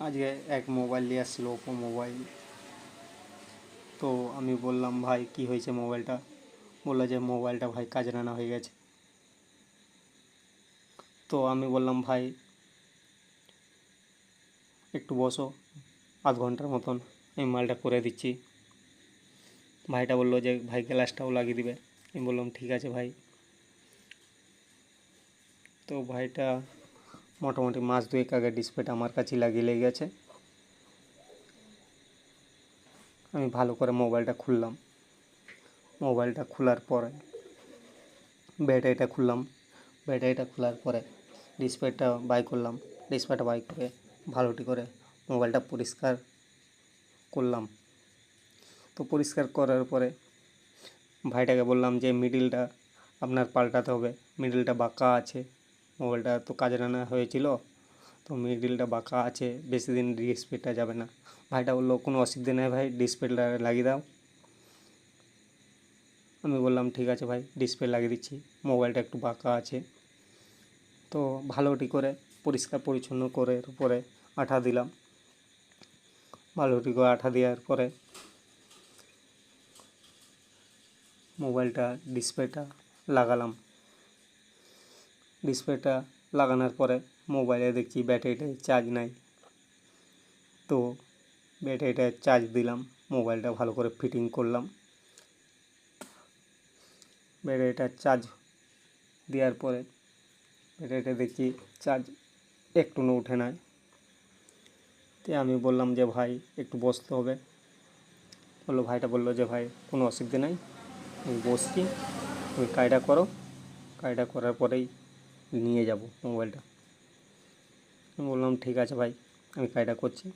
আজকে এক মোবাইল নিয়ে আসছিল, ওপো মোবাইল। তো আমি বললাম, ভাই কি হয়েছে মোবাইলটা? বললো যে মোবাইলটা ভাই কাজে আনা হয়ে গেছে। তো আমি বললাম, ভাই একটু বসো, আধ ঘন্টার মতন আমি মালটা করে দিচ্ছি। ভাইটা বললো যে ভাই গ্লাসটাও লাগিয়ে দিবে। আমি বললাম ঠিক আছে ভাই। তো ভাইটা মোটামুটি মাস দুয়েক আগে ডিসপ্লেটা আমার কাছেই লাগিয়ে লেগে গেছে। আমি ভালো করে মোবাইলটা খুললাম। মোবাইলটা খোলার পরে ব্যাটারিটা খুললাম। ব্যাটারিটা খোলার পরে ডিসপ্লেটা বাই করলাম। ডিসপ্লেটা বাই করে ভালোটি করে মোবাইলটা পরিষ্কার করলাম। তো পরিষ্কার করার পরে ভাইটাকে বললাম যে মিডিলটা আপনার পাল্টাতে হবে, মিডিলটা বাঁকা আছে। মোবাইলটা তো কাজে আনা হয়েছিল, তো মিডিলটা বাঁকা আছে, বেশি দিন ডিসপ্লেটা যাবে না। ভাইটা বললো কোনো অসুবিধা নেই ভাই, ডিসপ্লেটা লাগিয়ে দাও। আমি বললাম ঠিক আছে ভাই, ডিসপ্লে লাগিয়ে দিচ্ছি। মোবাইলটা একটু বাঁকা আছে। তো ভালোটি করে পরিষ্কার পরিচ্ছন্ন করে উপরে আঠা দিলাম। ভালোটি করে আঠা দেওয়ার পরে মোবাইলটা ডিসপ্লেটা লাগালাম। ডিসপ্লেটা লাগানোর পরে মোবাইলে দেখছি ব্যাটারিটা চার্জ নাই। তো ব্যাটারিটা চার্জ দিলাম, মোবাইলটা ভালো করে ফিটিং করলাম। ব্যাটারিটা চার্জ দেওয়ার পরে ব্যাটারিটা দেখছি চার্জ একটু উঠে নাই। তো আমি বললাম যে ভাই একটু বসতে হবে। ভাইটা বললো যে ভাই কোনো অসুবিধা নাই, আমি বসছি, তুমি কাজটা করো, কাজটা করার পরেই নিয়ে যাব মোবাইলটা। আমি বললাম ঠিক আছে ভাই, আমি কাজটা করছি।